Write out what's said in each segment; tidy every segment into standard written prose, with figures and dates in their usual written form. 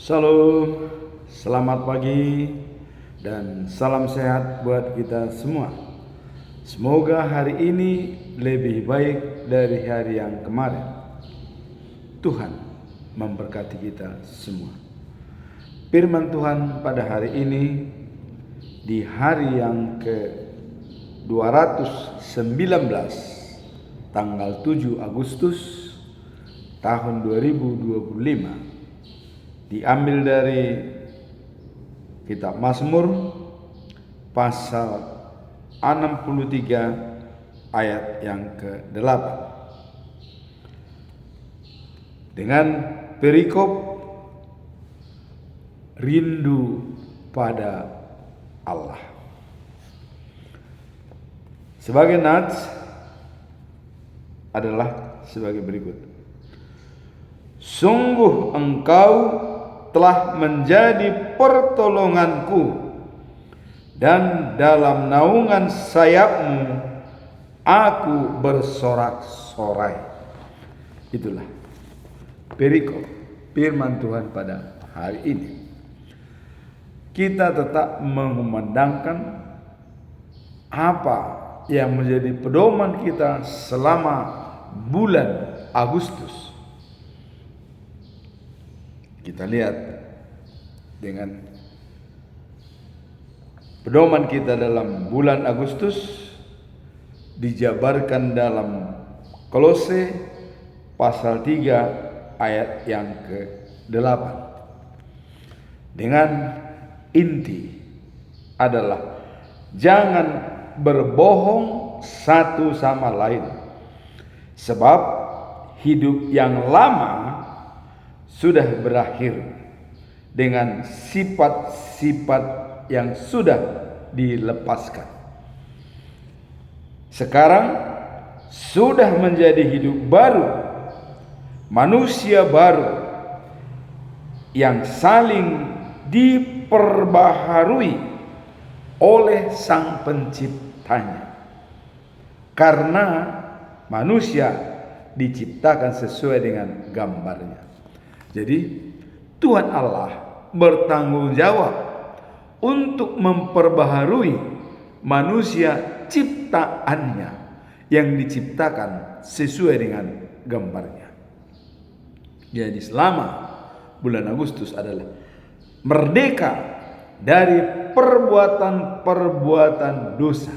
Shalom, selamat pagi dan salam sehat buat kita semua. Semoga hari ini lebih baik dari hari yang kemarin. Tuhan memberkati kita semua. Firman Tuhan pada hari ini di hari yang ke-219 tanggal 7 Agustus tahun 2025 diambil dari kitab Mazmur pasal 63 ayat yang ke-8 dengan perikop rindu pada Allah. Sebagai nats adalah sebagai berikut. Sungguh engkau telah menjadi pertolonganku, dan dalam naungan sayapmu aku bersorak-sorai. Itulah perikop firman Tuhan pada hari ini. Kita tetap mengumandangkan apa yang menjadi pedoman kita selama bulan Agustus. Kita lihat dengan pedoman kita dalam bulan Agustus dijabarkan dalam Kolose pasal 3 ayat yang ke-8 dengan inti adalah jangan berbohong satu sama lain, sebab hidup yang lama sudah berakhir dengan sifat-sifat yang sudah dilepaskan. Sekarang sudah menjadi hidup baru, manusia baru yang saling diperbaharui oleh Sang Penciptanya. Karena manusia diciptakan sesuai dengan gambarnya. Jadi Tuhan Allah bertanggung jawab untuk memperbaharui manusia ciptaannya yang diciptakan sesuai dengan gambarnya. Jadi selama bulan Agustus adalah merdeka dari perbuatan-perbuatan dosa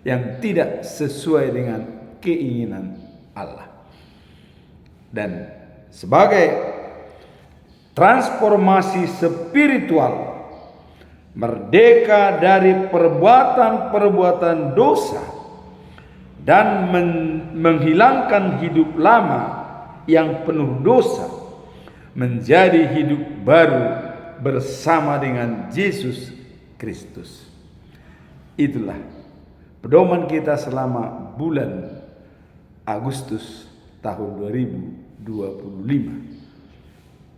yang tidak sesuai dengan keinginan Allah. Dan sebagai transformasi spiritual, merdeka dari perbuatan-perbuatan dosa dan menghilangkan hidup lama yang penuh dosa menjadi hidup baru bersama dengan Yesus Kristus. Itulah pedoman kita selama bulan Agustus tahun 2025.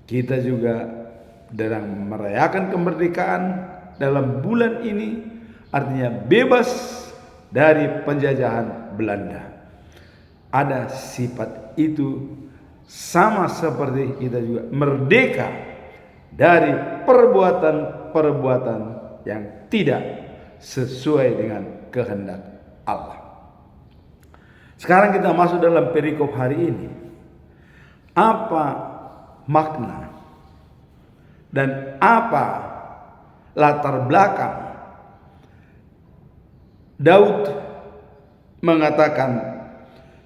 Kita juga sedang merayakan kemerdekaan dalam bulan ini, artinya bebas dari penjajahan Belanda. Ada sifat itu sama seperti kita juga merdeka dari perbuatan-perbuatan yang tidak sesuai dengan kehendak Allah. Sekarang kita masuk dalam perikop hari ini. Apa makna dan apa latar belakang Daud mengatakan,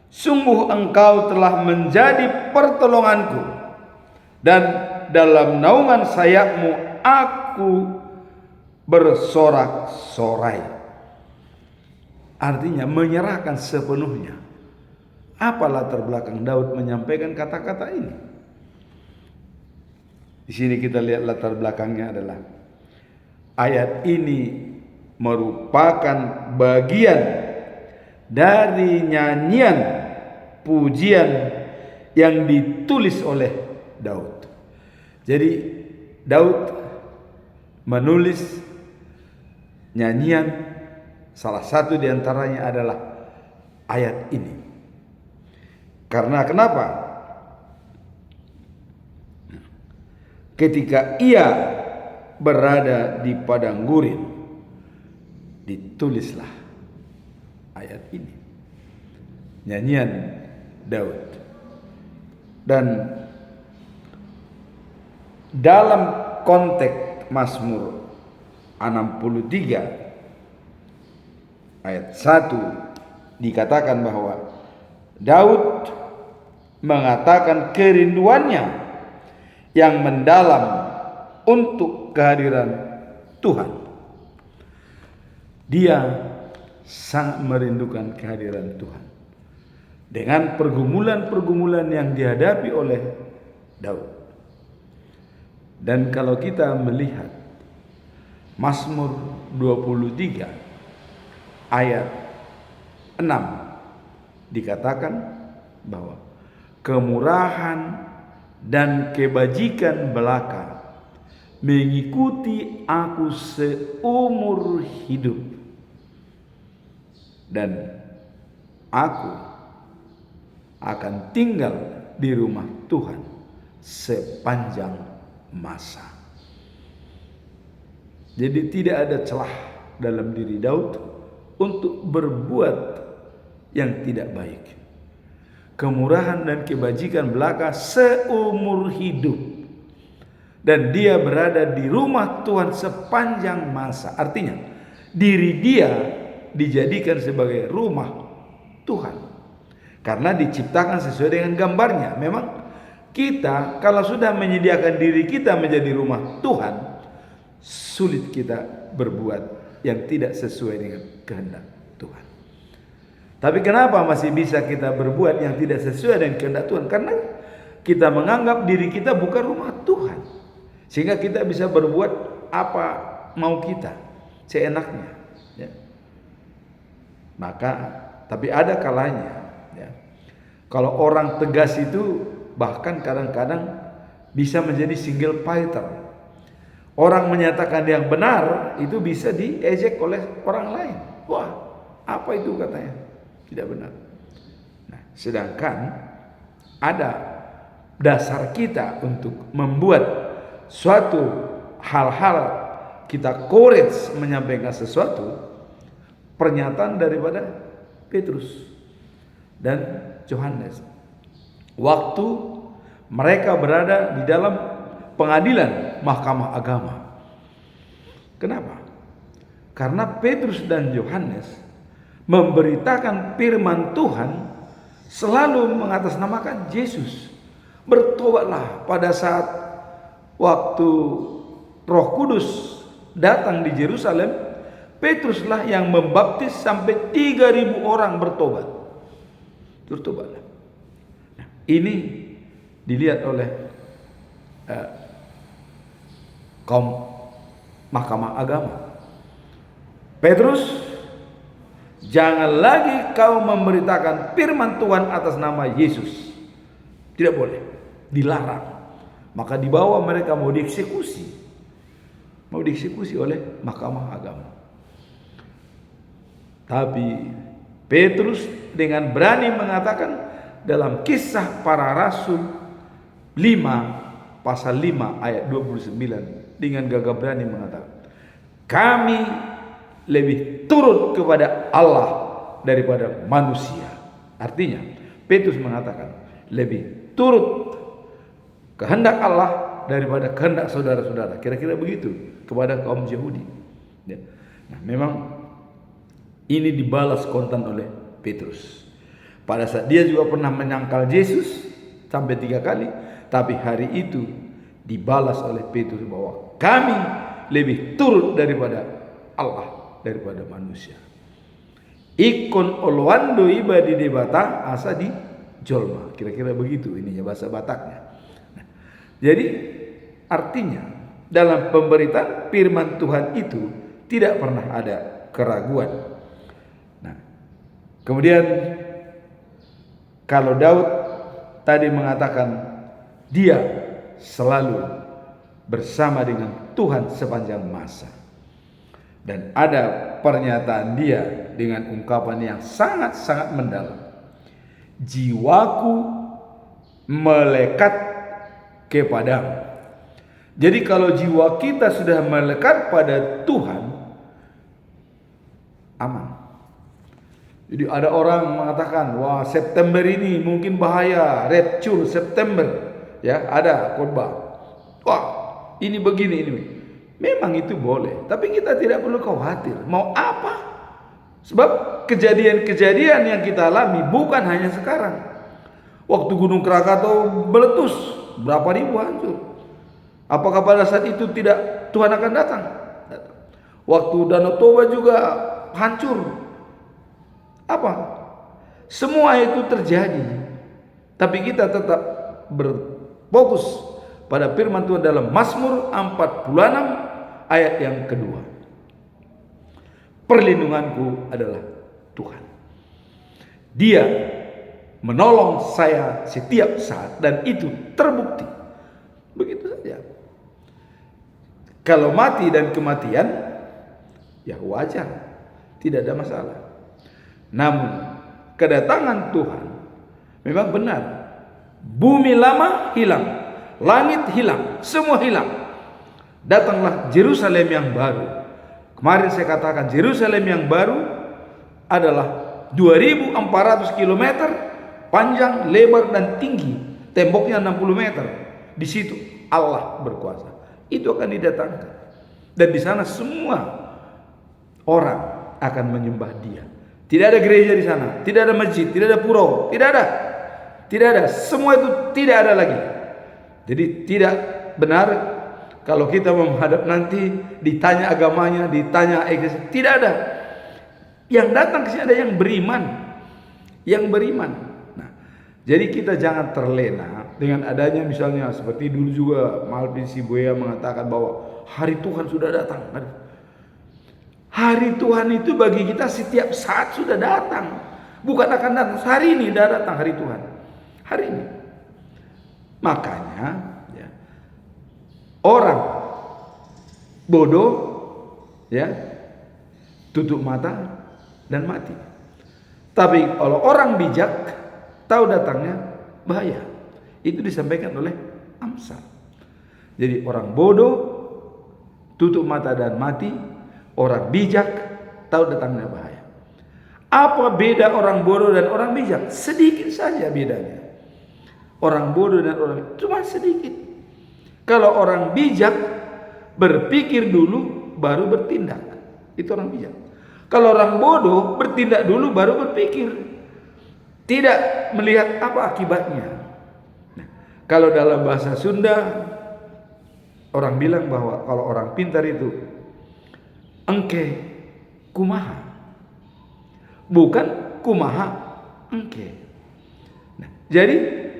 sungguh engkau telah menjadi pertolonganku, dan dalam naungan sayapmu aku bersorak-sorai. Artinya menyerahkan sepenuhnya. Apa latar belakang Daud menyampaikan kata-kata ini? Di sini kita lihat latar belakangnya adalah ayat ini merupakan bagian dari nyanyian pujian yang ditulis oleh Daud. Jadi Daud menulis nyanyian, salah satu di antaranya adalah ayat ini. Karena kenapa? ketika ia berada di padang gurun, ditulislah ayat ini, nyanyian Daud. Dan dalam konteks Mazmur 63 ayat 1 dikatakan bahwa Daud mengatakan kerinduannya yang mendalam untuk kehadiran Tuhan. Dia sangat merindukan kehadiran Tuhan. Dengan pergumulan-pergumulan yang dihadapi oleh Daud. Dan kalau kita melihat Mazmur 23 ayat 6 dikatakan bahwa kemurahan dan kebajikan belaka mengikuti aku seumur hidup, dan aku akan tinggal di rumah Tuhan sepanjang masa. Jadi tidak ada celah dalam diri Daud untuk berbuat yang tidak baik. Kemurahan dan kebajikan belaka seumur hidup, dan dia berada di rumah Tuhan sepanjang masa. Artinya diri dia dijadikan sebagai rumah Tuhan karena diciptakan sesuai dengan gambarnya. Memang kita kalau sudah menyediakan diri kita menjadi rumah Tuhan, sulit kita berbuat yang tidak sesuai dengan kehendak Tuhan. Tapi kenapa masih bisa kita berbuat yang tidak sesuai dengan kehendak Tuhan? Karena kita menganggap diri kita bukan rumah Tuhan, sehingga kita bisa berbuat apa mau kita seenaknya, ya. Maka tapi ada kalanya, ya, kalau orang tegas itu bahkan kadang-kadang bisa menjadi single fighter. Orang menyatakan yang benar itu bisa diejek oleh orang lain. Wah, apa itu katanya? Tidak benar. Nah, sedangkan ada dasar kita untuk membuat suatu hal-hal, kita courage menyampaikan sesuatu. Pernyataan daripada Petrus dan Yohanes waktu mereka berada di dalam pengadilan mahkamah agama. Kenapa? Karena Petrus dan Yohanes memberitakan firman Tuhan, selalu mengatasnamakan Yesus. Bertobatlah pada saat waktu Roh Kudus datang di Yerusalem. Petruslah yang membaptis sampai 3.000 orang bertobat. Bertobatlah. Nah, ini dilihat oleh kaum mahkamah agama. Petrus, jangan lagi kau memberitakan firman Tuhan atas nama Yesus. Tidak boleh, dilarang. Maka dibawa mereka mau dieksekusi. Mau dieksekusi oleh mahkamah agama. Tapi Petrus dengan berani mengatakan dalam Kisah Para Rasul 5 pasal 5 ayat 29, dengan gagah berani mengatakan, kami lebih turut kepada Allah daripada manusia. Artinya Petrus mengatakan lebih turut kehendak Allah daripada kehendak saudara-saudara. Kira-kira begitu kepada kaum Yahudi. Nah, memang ini dibalas kontan oleh Petrus. Pada saat dia juga pernah menyangkal Yesus sampai 3 kali, tapi hari itu dibalas oleh Petrus bahwa kami lebih turut daripada Allah daripada manusia. Ikon olwando ibadi debata asa di jolma. Kira-kira begitu ininya bahasa Bataknya. Nah, jadi artinya dalam pemberitaan firman Tuhan itu tidak pernah ada keraguan. Kemudian kalau Daud tadi mengatakan dia selalu bersama dengan Tuhan sepanjang masa, dan ada pernyataan dia dengan ungkapan yang sangat-sangat mendalam, jiwaku melekat kepadamu Jadi kalau jiwa kita sudah melekat pada Tuhan, aman. Jadi ada orang mengatakan, wah September ini mungkin bahaya, rapture September, ya ada khotbah. Wah ini begini ini. Memang itu boleh, tapi kita tidak perlu khawatir. Mau apa? Sebab kejadian-kejadian yang kita alami bukan hanya sekarang. Waktu Gunung Krakatau meletus, berapa ribu hancur. Apakah pada saat itu tidak Tuhan akan datang? Waktu Danau Toba juga hancur. Apa? Semua itu terjadi. Tapi kita tetap berfokus pada firman Tuhan dalam Mazmur 46 ayat yang kedua. Perlindunganku adalah Tuhan. Dia menolong saya setiap saat dan itu terbukti. Begitu saja. Kalau mati dan kematian, ya wajar, tidak ada masalah. Namun kedatangan Tuhan memang benar. Bumi lama hilang, langit hilang, semua hilang. Datanglah Yerusalem yang baru. Kemarin saya katakan Yerusalem yang baru adalah 2.400 km panjang, lebar dan tinggi. Temboknya 60 meter. Di situ Allah berkuasa. Itu akan didatangkan. Dan di sana semua orang akan menyembah Dia. Tidak ada gereja di sana, tidak ada masjid, tidak ada pura, tidak ada. Tidak ada. Semua itu tidak ada lagi. Jadi tidak benar kalau kita menghadap nanti ditanya agamanya, ditanya eksistensi, tidak ada. Yang datang ke sini ada yang beriman. Yang beriman. Nah, jadi kita jangan terlena dengan adanya misalnya seperti dulu juga Malvin Sibuya mengatakan bahwa hari Tuhan sudah datang. Hari Tuhan itu bagi kita setiap saat sudah datang. Bukan akan datang. Hari ini sudah datang hari Tuhan. Hari ini. Makanya ya, orang bodoh ya tutup mata dan mati. Tapi kalau orang bijak tahu datangnya bahaya. Itu disampaikan oleh Amsal. Jadi orang bodoh tutup mata dan mati. Orang bijak tahu datangnya bahaya. Apa beda orang bodoh dan orang bijak? Sedikit saja bedanya. Orang bodoh dan orang cuma sedikit. Kalau orang bijak berpikir dulu baru bertindak. Itu orang bijak. Kalau orang bodoh bertindak dulu baru berpikir. Tidak melihat apa akibatnya. Nah, kalau dalam bahasa Sunda orang bilang bahwa kalau orang pintar itu engke kumaha, bukan kumaha engke. Nah, jadi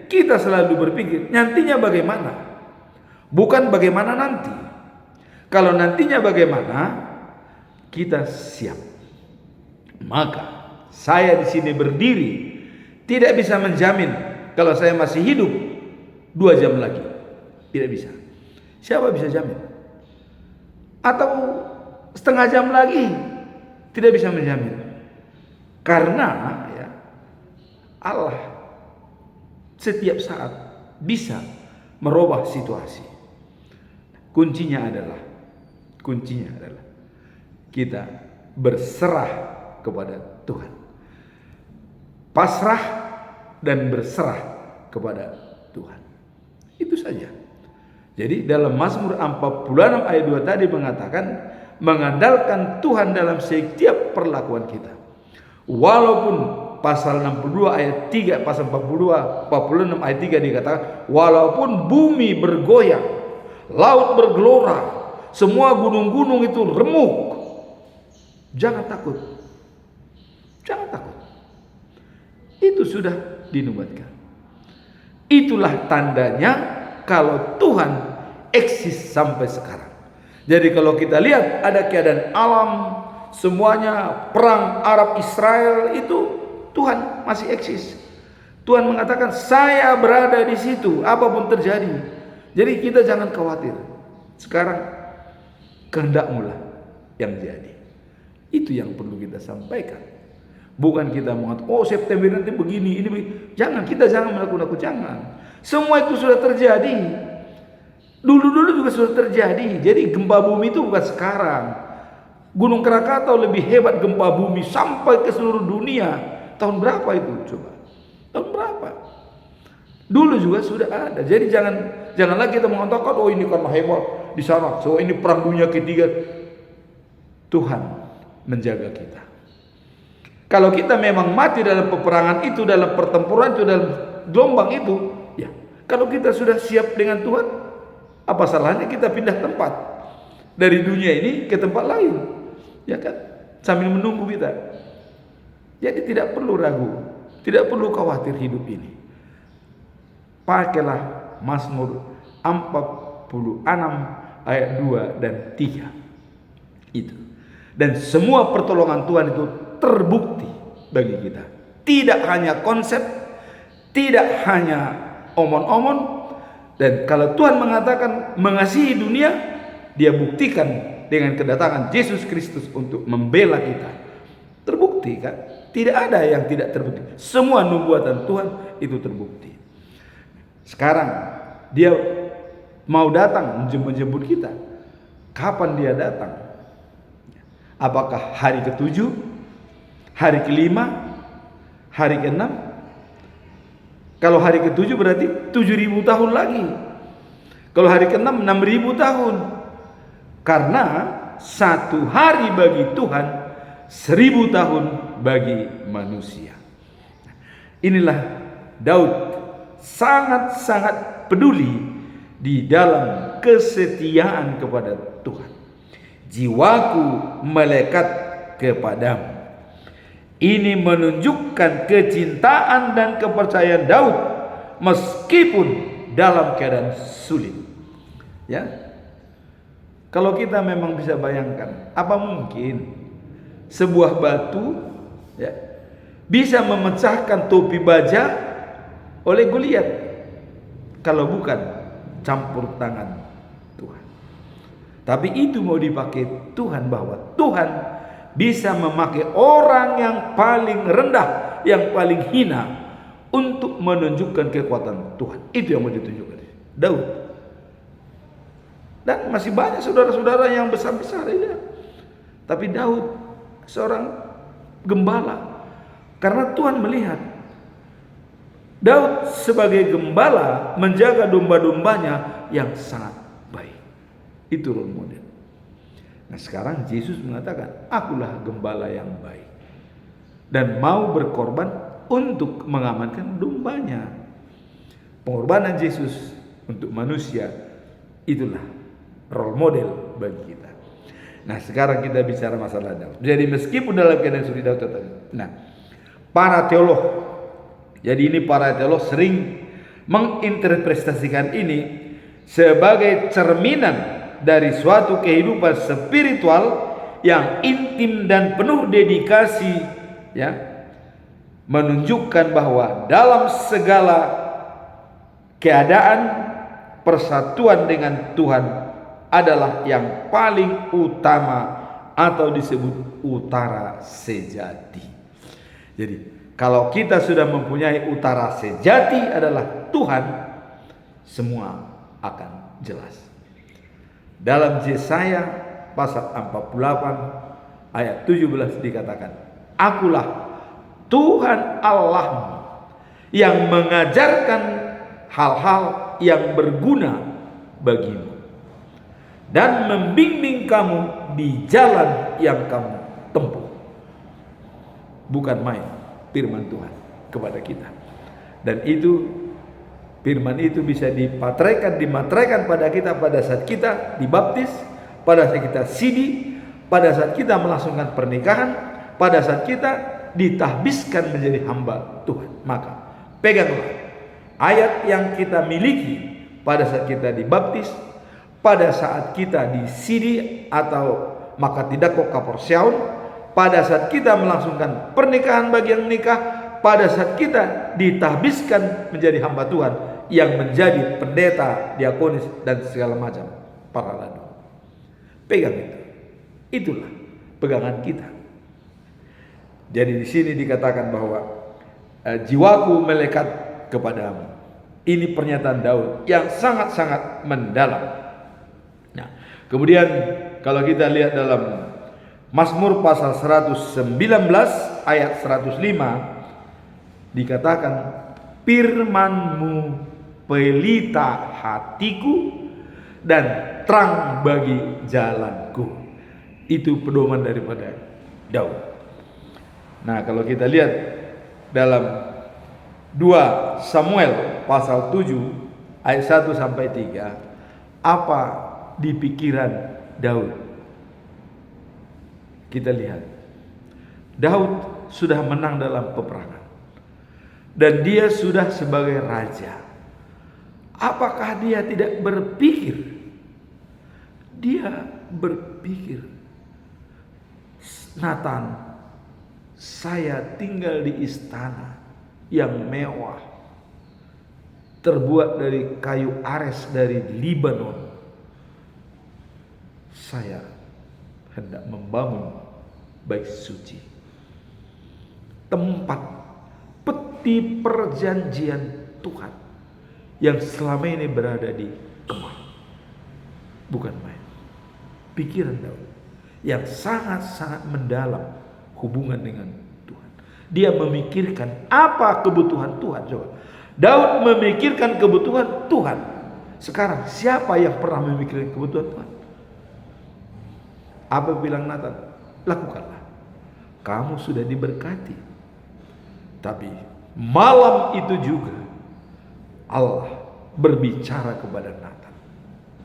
kita selalu berpikir nantinya bagaimana, bukan bagaimana nanti. Kalau nantinya bagaimana, kita siap. Maka saya di sini berdiri tidak bisa menjamin kalau saya masih hidup 2 jam lagi, tidak bisa. Siapa bisa jamin? Atau setengah jam lagi, tidak bisa menjamin. Karena ya, Allah setiap saat bisa merubah situasi. Kuncinya adalah kita berserah kepada Tuhan. Pasrah dan berserah kepada Tuhan. Itu saja. Jadi dalam Mazmur 46 ayat 2 tadi mengatakan mengandalkan Tuhan dalam setiap perlakuan kita. Walaupun pasal 62 ayat 3, pasal 46 ayat 3 dikatakan walaupun bumi bergoyang, laut bergelora, semua gunung-gunung itu remuk, jangan takut. Jangan takut. Itu sudah dinubuatkan. Itulah tandanya kalau Tuhan eksis sampai sekarang. Jadi kalau kita lihat ada keadaan alam, semuanya perang Arab Israel itu Tuhan masih eksis. Tuhan mengatakan saya berada di situ apapun terjadi. Jadi kita jangan khawatir. Sekarang kehendak-Mu lah yang jadi. Itu yang perlu kita sampaikan. Bukan kita mengatakan oh September nanti begini ini begini. Jangan, kita jangan melakukan, jangan. Semua itu sudah terjadi. Dulu juga sebetulnya sudah terjadi. Jadi gempa bumi itu bukan sekarang. Gunung Krakatau lebih hebat gempa bumi sampai ke seluruh dunia. Tahun berapa itu coba? Tahun berapa? Dulu juga sudah ada. Jadi janganlah kita mengatakan oh ini karena hebat di sana. So ini perang dunia ketiga. Tuhan menjaga kita. Kalau kita memang mati dalam peperangan itu, dalam pertempuran itu, dalam gelombang itu, ya. Kalau kita sudah siap dengan Tuhan, apa salahnya kita pindah tempat dari dunia ini ke tempat lain, ya kan? Sambil menunggu kita. Jadi tidak perlu ragu, tidak perlu khawatir hidup ini. Pakailah Mazmur 46 ayat 2 dan 3. Itu. Dan semua pertolongan Tuhan itu terbukti bagi kita. Tidak hanya konsep, tidak hanya omon-omon. Dan kalau Tuhan mengatakan mengasihi dunia, Dia buktikan dengan kedatangan Yesus Kristus untuk membela kita. Terbukti kan? Tidak ada yang tidak terbukti. Semua nubuatan Tuhan itu terbukti. Sekarang Dia mau datang menjemput kita. Kapan Dia datang? Apakah hari ke-7, hari ke-5, hari ke-6? Kalau hari ke-7 berarti 7.000 tahun lagi. Kalau hari ke-6 6.000 tahun. Karena satu hari bagi Tuhan 1.000 tahun bagi manusia. Inilah Daud sangat-sangat peduli di dalam kesetiaan kepada Tuhan. Jiwaku melekat kepadamu. Ini menunjukkan kecintaan dan kepercayaan Daud meskipun dalam keadaan sulit. Ya. Kalau kita memang bisa bayangkan, apa mungkin sebuah batu ya bisa memecahkan topi baja oleh Goliat kalau bukan campur tangan Tuhan. Tapi itu mau dipakai Tuhan, bahwa Tuhan bisa memakai orang yang paling rendah, yang paling hina untuk menunjukkan kekuatan Tuhan. Itu yang mau ditunjukkan Daud. Dan masih banyak saudara-saudara yang besar-besar ya. Tapi Daud seorang gembala. Karena Tuhan melihat Daud sebagai gembala menjaga domba-dombanya yang sangat baik. Itu role model. Nah sekarang Yesus mengatakan, akulah gembala yang baik dan mau berkorban untuk mengamankan dombanya. Pengorbanan Yesus untuk manusia itulah role model bagi kita. Nah sekarang kita bicara masalah Daud. Jadi meskipun dalam keadaan sulit Daud tetap. Nah para teolog, jadi ini para teolog sering menginterpretasikan ini sebagai cerminan dari suatu kehidupan spiritual yang intim dan penuh dedikasi, ya, menunjukkan bahwa dalam segala keadaan persatuan dengan Tuhan adalah yang paling utama atau disebut utara sejati. Jadi kalau kita sudah mempunyai utara sejati adalah Tuhan, semua akan jelas. Dalam Yesaya pasal 48 ayat 17 dikatakan, akulah Tuhan Allahmu yang mengajarkan hal-hal yang berguna bagimu dan membimbing kamu di jalan yang kamu tempuh. Bukan main firman Tuhan kepada kita. Dan itu firman itu bisa dimateraikan pada kita pada saat kita dibaptis, pada saat kita sidi, pada saat kita melangsungkan pernikahan, pada saat kita ditahbiskan menjadi hamba Tuhan. Maka peganglah ayat yang kita miliki pada saat kita dibaptis, pada saat kita disidi atau maka tidak kok kaporsiaun, pada saat kita melangsungkan pernikahan bagi yang menikah, pada saat kita ditahbiskan menjadi hamba Tuhan yang menjadi pendeta, diakonis dan segala macam para ladu. Pegang itu. Itulah pegangan kita. Jadi di sini dikatakan bahwa jiwaku melekat kepadamu. Ini pernyataan Daud yang sangat-sangat mendalam. Kemudian kalau kita lihat dalam Mazmur pasal 119 ayat 105 dikatakan, firman-Mu pelita hatiku dan terang bagi jalanku. Itu pedoman daripada Daud. Nah, kalau kita lihat dalam 2 Samuel pasal 7 ayat 1 sampai 3, apa di pikiran Daud? Kita lihat, Daud sudah menang dalam peperangan dan dia sudah sebagai raja. Apakah dia tidak berpikir? Dia berpikir, Nathan, saya tinggal di istana yang mewah, terbuat dari kayu ares dari Libanon. Saya hendak membangun bait suci, tempat peti perjanjian Tuhan yang selama ini berada di Kemah. Bukan main. Pikiran Daud yang sangat-sangat mendalam hubungan dengan Tuhan. Dia memikirkan apa kebutuhan Tuhan. Coba, Daud memikirkan kebutuhan Tuhan. Sekarang siapa yang pernah memikirkan kebutuhan Tuhan? Apa bilang Nathan? Lakukanlah, kamu sudah diberkati. Tapi malam itu juga Allah berbicara kepada Nathan.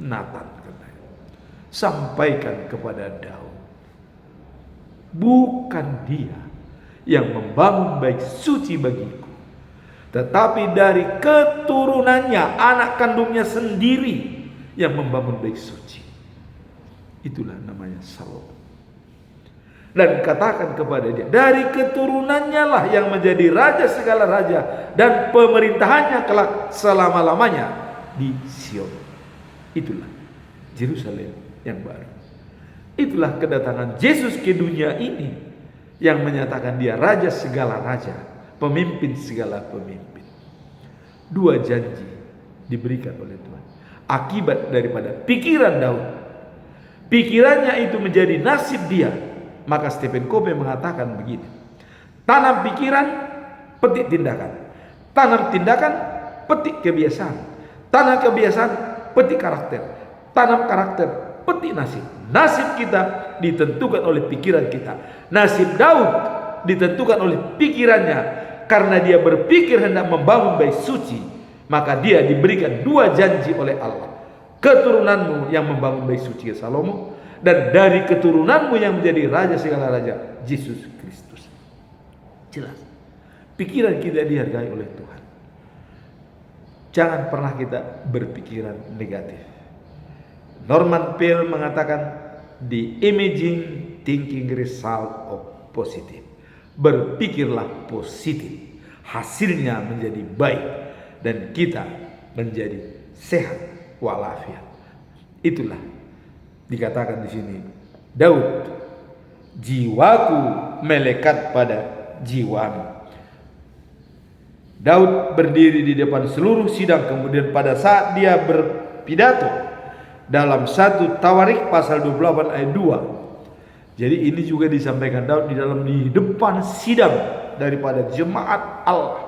Nathan katanya, sampaikan kepada Daud, bukan dia yang membangun bait suci bagiku, tetapi dari keturunannya, anak kandungnya sendiri yang membangun bait suci. Itulah namanya Salomo. Dan katakan kepada dia, dari keturunannya lah yang menjadi raja segala raja, dan pemerintahannya kelak selama-lamanya di Sion. Itulah Yerusalem yang baru. Itulah kedatangan Yesus ke dunia ini yang menyatakan dia raja segala raja, pemimpin segala pemimpin. 2 janji diberikan oleh Tuhan akibat daripada pikiran Daud. Pikirannya itu menjadi nasib dia. Maka Stephen Covey mengatakan begini, tanam pikiran, petik tindakan. Tanam tindakan, petik kebiasaan. Tanam kebiasaan, petik karakter. Tanam karakter, petik nasib. Nasib kita ditentukan oleh pikiran kita. Nasib Daud ditentukan oleh pikirannya. Karena dia berpikir hendak membangun bait suci, maka dia diberikan 2 janji oleh Allah. Keturunanmu yang membangun bait suci Salomo, dan dari keturunanmu yang menjadi raja segala raja, Yesus Kristus. Jelas, pikiran kita dihargai oleh Tuhan. Jangan pernah kita berpikiran negatif. Norman Peale mengatakan, the imaging thinking result of positive. Berpikirlah positif, hasilnya menjadi baik dan kita menjadi sehat walafiat. Itulah dikatakan di sini, Daud, jiwaku melekat pada jiwamu. Daud berdiri di depan seluruh sidang, kemudian pada saat dia berpidato dalam 1 Tawarik pasal 28 ayat 2. Jadi ini juga disampaikan Daud di depan sidang daripada jemaat Allah,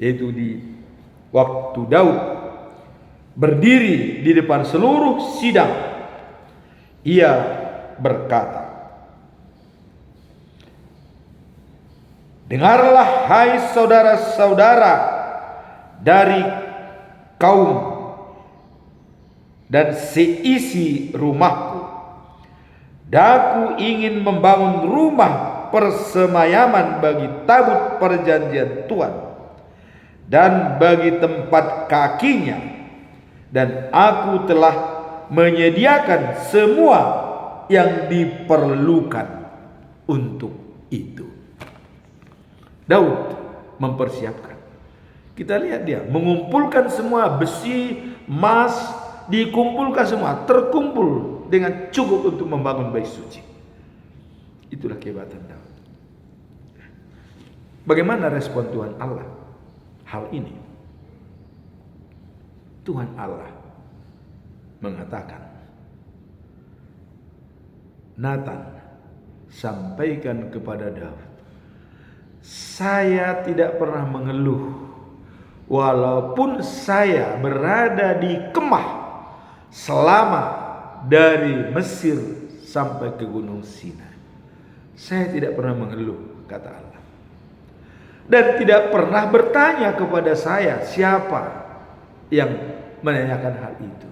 yaitu di waktu Daud berdiri di depan seluruh sidang. Ia berkata, dengarlah hai saudara-saudara dari kaum dan seisi rumahku. Daku ingin membangun rumah persemayaman bagi tabut perjanjian Tuhan dan bagi tempat kakinya, dan aku telah menyediakan semua yang diperlukan untuk itu. Daud mempersiapkan. Kita lihat dia mengumpulkan semua besi, emas, dikumpulkan semua, terkumpul dengan cukup untuk membangun bait suci. Itulah kehebatan Daud. Bagaimana respon Tuhan Allah hal ini? Tuhan Allah mengatakan, Nathan sampaikan kepada Daud, saya tidak pernah mengeluh walaupun saya berada di kemah selama dari Mesir sampai ke Gunung Sinai. Saya tidak pernah mengeluh, kata Allah. Dan tidak pernah bertanya kepada saya siapa yang menanyakan hal itu.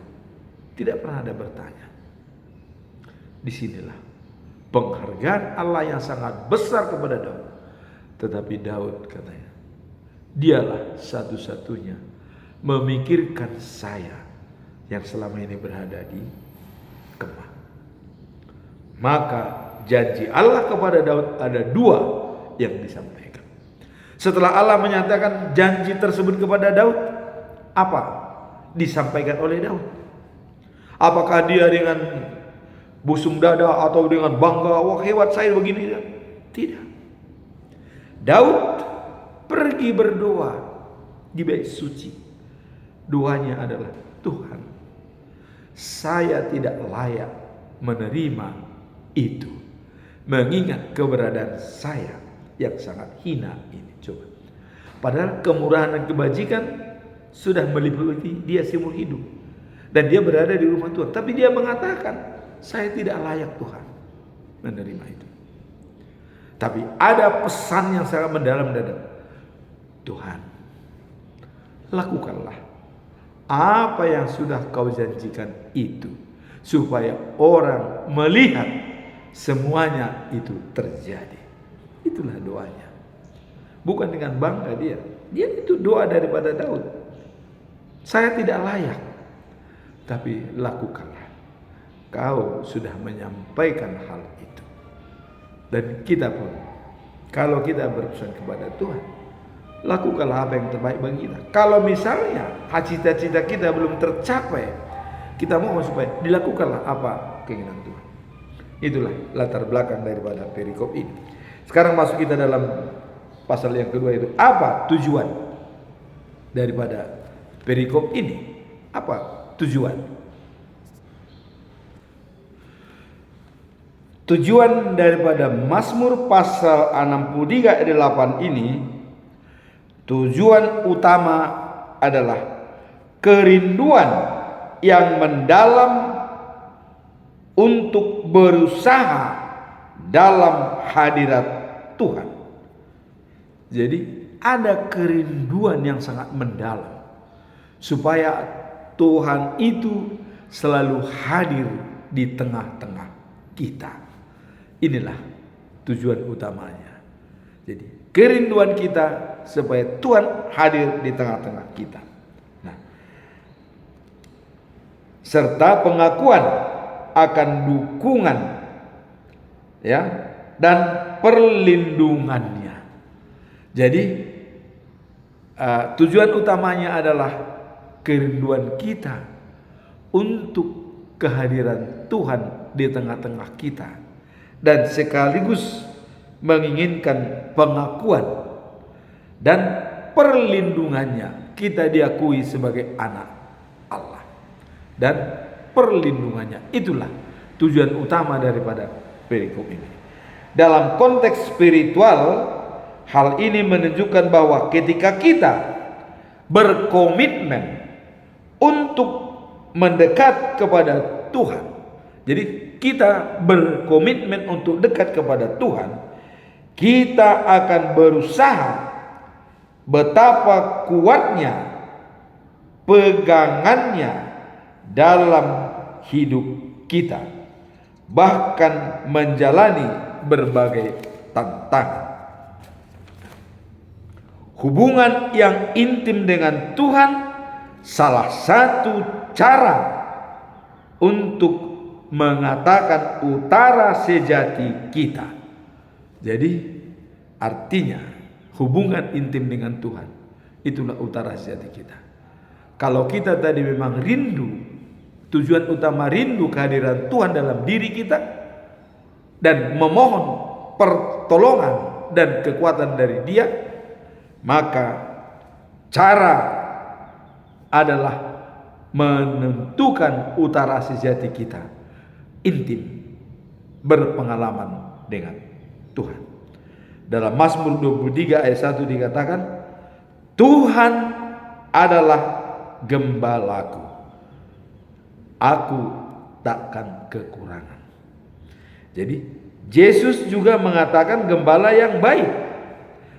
Tidak pernah ada bertanya. Disinilah penghargaan Allah yang sangat besar kepada Daud. Tetapi Daud katanya, dialah satu-satunya memikirkan saya yang selama ini berada di kemah. Maka janji Allah kepada Daud ada dua yang disampaikan. Setelah Allah menyatakan janji tersebut kepada Daud, apa disampaikan oleh Daud? Apakah dia dengan busung dada atau dengan bangga, wah hebat saya begini? Tidak. Daud pergi berdoa di bait suci. Doanya adalah, Tuhan, saya tidak layak menerima itu, mengingat keberadaan saya yang sangat hina ini. Coba, padahal kemurahan dan kebajikan sudah meliputi dia seumur hidup dan dia berada di rumah Tuhan, tapi dia mengatakan, saya tidak layak Tuhan menerima itu. Tapi ada pesan yang sangat mendalam dalam, Tuhan, lakukanlah apa yang sudah kau janjikan itu, supaya orang melihat semuanya itu terjadi. Itulah doanya. Bukan dengan bangga dia itu doa daripada Daud. Saya tidak layak, tapi lakukanlah. Kau sudah menyampaikan hal itu. Dan kita pun, kalau kita berpesan kepada Tuhan, lakukanlah apa yang terbaik bagi kita. Kalau misalnya cita-cita kita belum tercapai, kita mohon supaya dilakukanlah apa keinginan Tuhan. Itulah latar belakang daripada perikop ini. Sekarang masuk kita dalam pasal yang kedua, itu apa tujuan daripada perikop ini? Apa tujuan? Tujuan daripada Mazmur pasal 63 ayat 8 ini, tujuan utama adalah kerinduan yang mendalam untuk berusaha dalam hadirat Tuhan. Jadi ada kerinduan yang sangat mendalam supaya Tuhan itu selalu hadir di tengah-tengah kita. Inilah tujuan utamanya. Jadi kerinduan kita supaya Tuhan hadir di tengah-tengah kita. Nah, serta pengakuan akan dukungan ya dan perlindungannya. Jadi tujuan utamanya adalah kerinduan kita untuk kehadiran Tuhan di tengah-tengah kita, dan sekaligus menginginkan pengakuan dan perlindungannya. Kita diakui sebagai anak Allah dan perlindungannya. Itulah tujuan utama daripada perikop ini. Dalam konteks spiritual, hal ini menunjukkan bahwa ketika kita berkomitmen untuk mendekat kepada Tuhan, jadi kita berkomitmen untuk dekat kepada Tuhan, kita akan berusaha betapa kuatnya pegangannya dalam hidup kita, bahkan menjalani berbagai tantangan. Hubungan yang intim dengan Tuhan salah satu cara untuk mengatakan utara sejati kita. Jadi artinya hubungan intim dengan Tuhan itulah utara sejati kita. Kalau kita tadi memang rindu, tujuan utama rindu kehadiran Tuhan dalam diri kita dan memohon pertolongan dan kekuatan dari Dia, maka cara adalah menentukan utara sejati kita intim berpengalaman dengan Tuhan. Dalam Mazmur 23 ayat 1 dikatakan, Tuhan adalah gembalaku, aku takkan kekurangan. Jadi Yesus juga mengatakan gembala yang baik.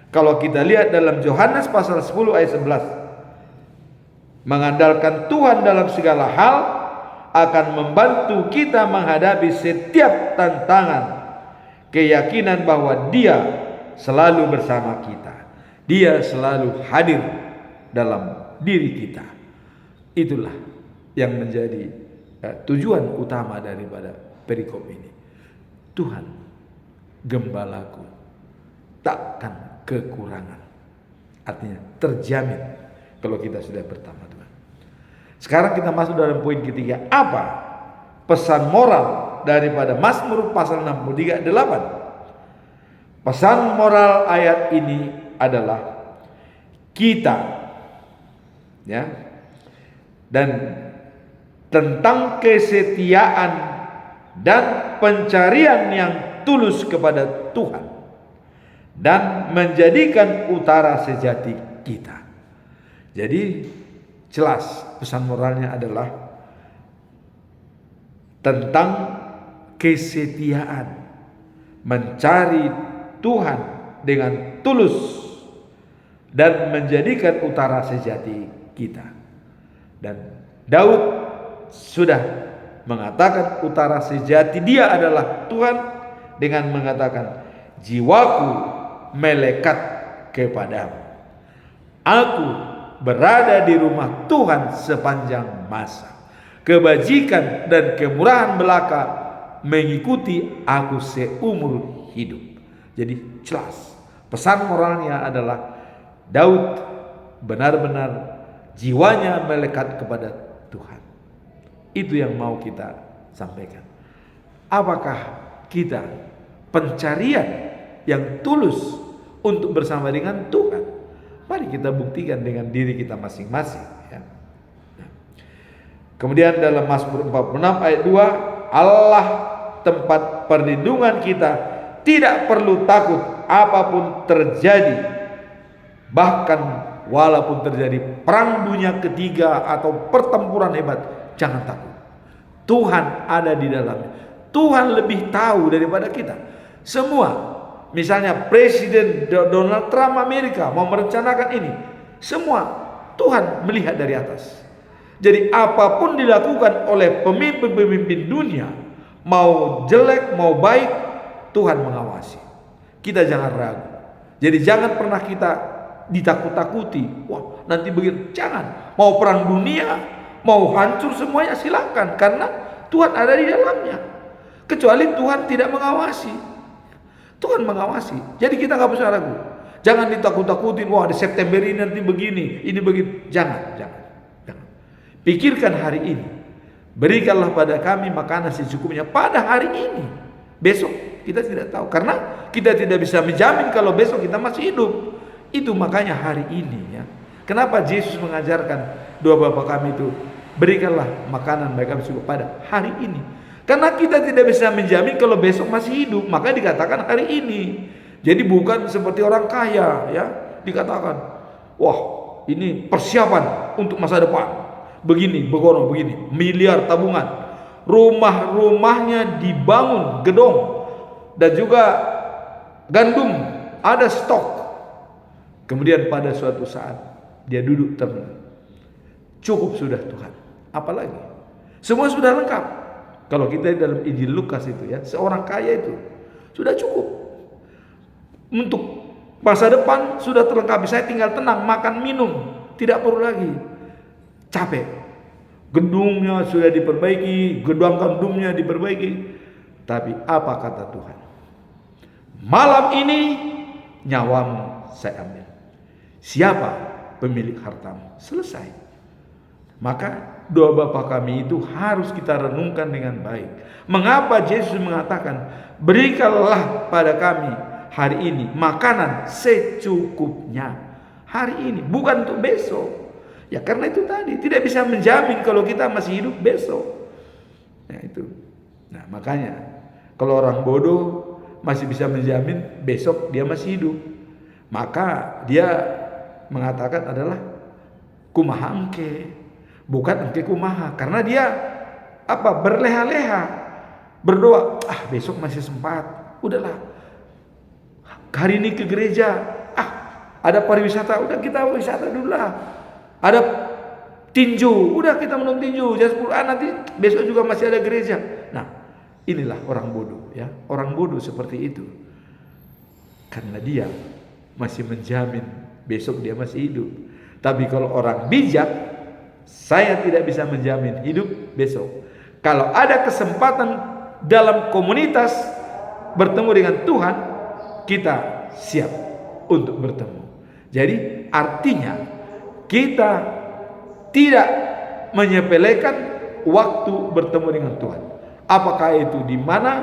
Kalau kita lihat dalam Yohanes pasal 10 ayat 11, mengandalkan Tuhan dalam segala hal akan membantu kita menghadapi setiap tantangan. Keyakinan bahwa Dia selalu bersama kita, Dia selalu hadir dalam diri kita. Itulah yang menjadi tujuan utama daripada perikop ini. Tuhan gembalaku, takkan kekurangan. Artinya terjamin kalau kita sudah bersama Tuhan. Sekarang kita masuk dalam poin ketiga. Apa pesan moral daripada Mazmur pasal 63 8? Pesan moral ayat ini adalah kita, ya, dan tentang kesetiaan dan pencarian yang tulus kepada Tuhan dan menjadikan utara sejati kita. Jadi jelas pesan moralnya adalah tentang kesetiaan, mencari Tuhan dengan tulus dan menjadikan utara sejati kita. Dan Daud sudah mengatakan utara sejati dia adalah Tuhan dengan mengatakan, jiwaku melekat kepadamu, aku berada di rumah Tuhan sepanjang masa. Kebajikan dan kemurahan belaka mengikuti aku seumur hidup. Jadi jelas pesan moralnya adalah Daud benar-benar jiwanya melekat kepada Tuhan. Itu yang mau kita sampaikan. Apakah kita pencarian yang tulus untuk bersama dengan Tuhan? Mari kita buktikan dengan diri kita masing-masing, ya. Kemudian dalam Mazmur 46 ayat 2, Allah tempat perlindungan kita, tidak perlu takut apapun terjadi. Bahkan walaupun terjadi perang dunia ketiga atau pertempuran hebat, jangan takut. Tuhan ada di dalamnya. Tuhan lebih tahu daripada kita. Semua, misalnya Presiden Donald Trump Amerika mau merencanakan ini, semua Tuhan melihat dari atas. Jadi apapun dilakukan oleh pemimpin-pemimpin dunia, mau jelek mau baik, Tuhan mengawasi. Kita jangan ragu. Jadi jangan pernah kita ditakut-takuti. Wah, nanti begini. Jangan. Mau perang dunia, mau hancur semuanya, silakan, karena Tuhan ada di dalamnya. Kecuali Tuhan tidak mengawasi. Tuhan mengawasi. Jadi kita nggak usah ragu. Jangan ditakut-takutin. Wah, di September ini nanti begini, ini begitu. Jangan. Pikirkan hari ini. Berikanlah pada kami makanan secukupnya pada hari ini. Besok kita tidak tahu, karena kita tidak bisa menjamin kalau besok kita masih hidup. Itu makanya hari ini, ya. Kenapa Yesus mengajarkan doa Bapa kami itu, berikanlah makanan bagi kami cukup pada hari ini. Karena kita tidak bisa menjamin kalau besok masih hidup, maka dikatakan hari ini. Jadi bukan seperti orang kaya, ya, dikatakan, wah, ini persiapan untuk masa depan. Begini, begono, begini, miliar tabungan. Rumah-rumahnya dibangun gedung, dan juga gandum ada stok. Kemudian pada suatu saat dia duduk tenang. Cukup sudah Tuhan. Apalagi? Semua sudah lengkap. Kalau kita dalam Injil Lukas itu, ya, seorang kaya itu sudah cukup. Untuk masa depan sudah terlengkapi. Saya tinggal tenang, makan, minum, tidak perlu lagi capek. Gedungnya sudah diperbaiki, gedung gandumnya diperbaiki. Tapi apa kata Tuhan? Malam ini nyawamu saya ambil. Siapa pemilik hartamu? Selesai. Maka doa Bapa kami itu harus kita renungkan dengan baik. Mengapa Yesus mengatakan, berikanlah pada kami hari ini makanan secukupnya. Hari ini, bukan untuk besok. Ya karena itu tadi, tidak bisa menjamin kalau kita masih hidup besok. Nah itu. Nah makanya Kalau orang bodoh masih bisa menjamin besok dia masih hidup, maka dia mengatakan adalah kumaha engke, bukan engke kumaha, karena dia berleha-leha, berdoa, besok masih sempat, udahlah hari ini ke gereja, ada pariwisata, udah kita wisata dulu lah, ada tinju, udah kita minum tinju jam 10, nanti besok juga masih ada gereja. Nah, inilah orang bodoh ya. Orang bodoh seperti itu. Karena dia masih menjamin besok dia masih hidup. Tapi kalau orang bijak, saya tidak bisa menjamin hidup besok. Kalau ada kesempatan dalam komunitas bertemu dengan Tuhan, kita siap untuk bertemu. Jadi artinya kita tidak menyepelekan waktu bertemu dengan Tuhan. Apakah itu di mana,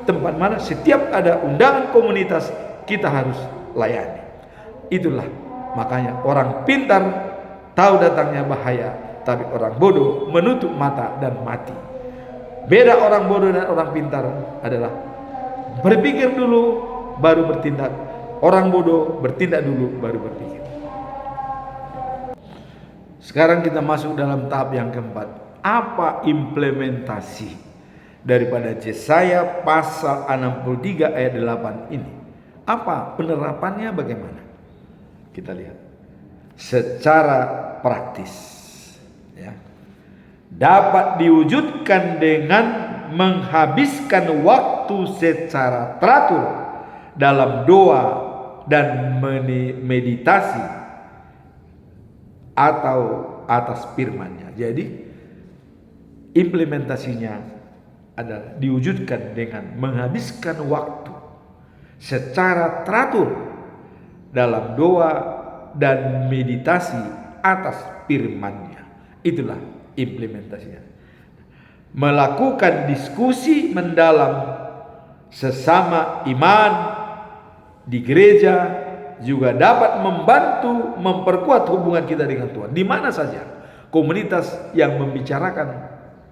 tempat mana, setiap ada undangan komunitas kita harus layani. Itulah makanya orang pintar tahu datangnya bahaya, tapi orang bodoh menutup mata dan mati. Beda orang bodoh dan orang pintar adalah berpikir dulu baru bertindak. Orang bodoh bertindak dulu baru berpikir. Sekarang kita masuk dalam tahap yang keempat. Apa implementasi daripada Yesaya pasal 63 ayat 8 ini? Apa penerapannya, bagaimana? Kita lihat secara praktis ya. Dapat diwujudkan dengan menghabiskan waktu secara teratur dalam doa dan meditasi atau atas firman-Nya. Jadi implementasinya adalah diwujudkan dengan menghabiskan waktu secara teratur dalam doa dan meditasi atas firman-Nya. Itulah implementasinya. Melakukan diskusi mendalam sesama iman di gereja juga dapat membantu memperkuat hubungan kita dengan Tuhan. Di mana saja komunitas yang membicarakan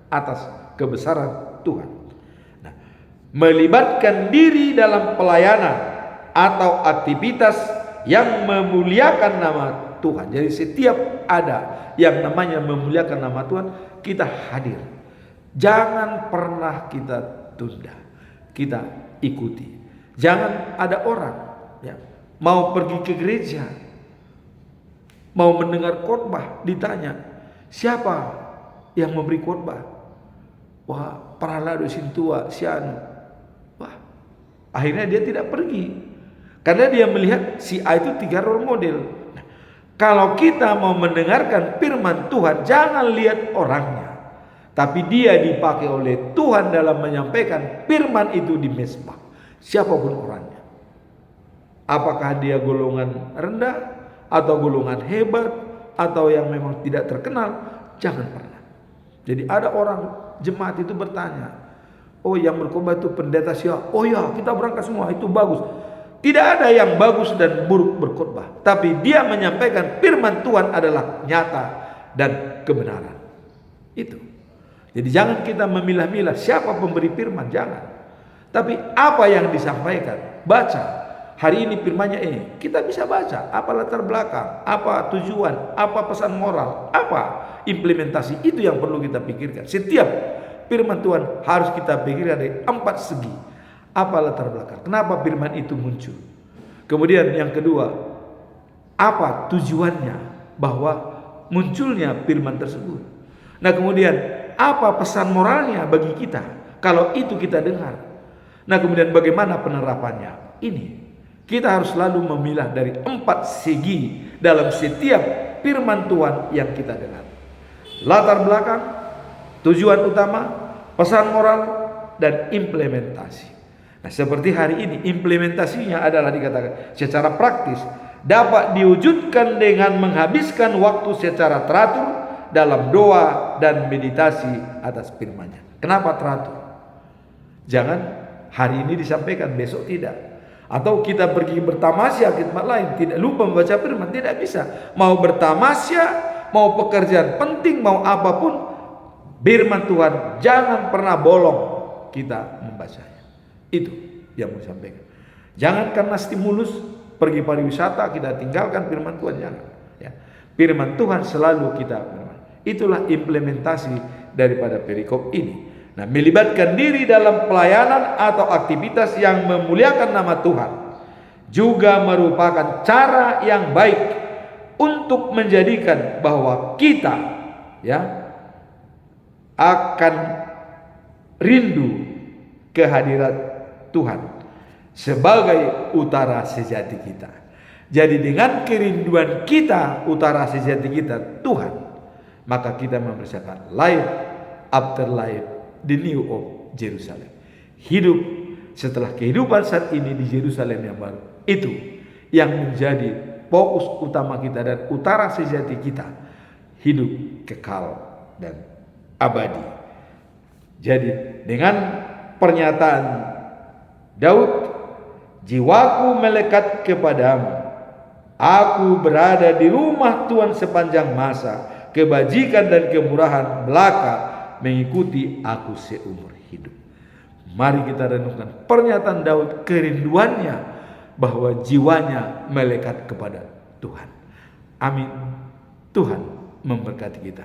atas kebesaran Tuhan. Nah, melibatkan diri dalam pelayanan atau aktivitas yang memuliakan nama Tuhan. Jadi setiap ada yang namanya memuliakan nama Tuhan, kita hadir. Jangan pernah kita tunda, kita ikuti. Jangan ada orang ya, mau pergi ke gereja, mau mendengar khotbah, ditanya siapa yang memberi khotbah? Wah, paralado sintua sianu. Wah, akhirnya dia tidak pergi karena dia melihat si A itu 3 role model. Nah, kalau kita mau mendengarkan firman Tuhan, jangan lihat orangnya, tapi dia dipakai oleh Tuhan dalam menyampaikan firman itu di mesbah. Siapapun orangnya, apakah dia golongan rendah atau golongan hebat atau yang memang tidak terkenal, jangan pernah. Jadi ada orang jemaat itu bertanya, oh yang berkhotbah itu pendeta siapa? Oh ya, kita berangkat semua, itu bagus. Tidak ada yang bagus dan buruk berkhotbah, tapi dia menyampaikan firman Tuhan adalah nyata dan kebenaran. Itu. Jadi jangan kita memilah-milah siapa pemberi firman, jangan. Tapi apa yang disampaikan, baca. Hari ini firman-Nya ini, kita bisa baca. Apa latar belakang, apa tujuan, apa pesan moral, apa implementasi, itu yang perlu kita pikirkan. Setiap firman Tuhan harus kita pikirkan dari 4 segi. Apa latar belakang, kenapa firman itu muncul. Kemudian yang kedua, apa tujuannya bahwa munculnya firman tersebut. Nah kemudian, apa pesan moralnya bagi kita kalau itu kita dengar. Nah kemudian bagaimana penerapannya? Ini kita harus selalu memilah dari 4 segi dalam setiap firman Tuhan yang kita dengar. Latar belakang, tujuan utama, pesan moral, dan implementasi. Nah seperti hari ini implementasinya adalah dikatakan secara praktis dapat diwujudkan dengan menghabiskan waktu secara teratur dalam doa dan meditasi atas firman-Nya. Kenapa teratur? Jangan hari ini disampaikan, besok tidak. Atau kita pergi bertamasya ke tempat lain, tidak lupa membaca firman, tidak bisa. Mau bertamasya, mau pekerjaan penting, mau apapun, firman Tuhan jangan pernah bolong kita membacanya. Itu yang mau disampaikan. Jangan karena stimulus pergi pariwisata kita tinggalkan firman Tuhan, jangan. Ya. Firman Tuhan selalu kita. Itulah implementasi daripada perikop ini. Nah, melibatkan diri dalam pelayanan atau aktivitas yang memuliakan nama Tuhan juga merupakan cara yang baik untuk menjadikan bahwa kita akan rindu kehadirat Tuhan sebagai utara sejati kita. Jadi dengan kerinduan kita, utara sejati kita Tuhan, maka kita mempersiapkan life after life, the new of Jerusalem. Hidup setelah kehidupan saat ini di Yerusalem yang baru. Itu yang menjadi fokus utama kita dan utara sejati kita. Hidup kekal dan abadi. Jadi dengan pernyataan Daud, jiwaku melekat kepadamu. Aku berada di rumah Tuhan sepanjang masa. Kebajikan dan kemurahan belaka mengikuti aku seumur hidup. Mari kita renungkan pernyataan Daud, kerinduannya bahwa jiwanya melekat kepada Tuhan. Amin. Tuhan memberkati kita.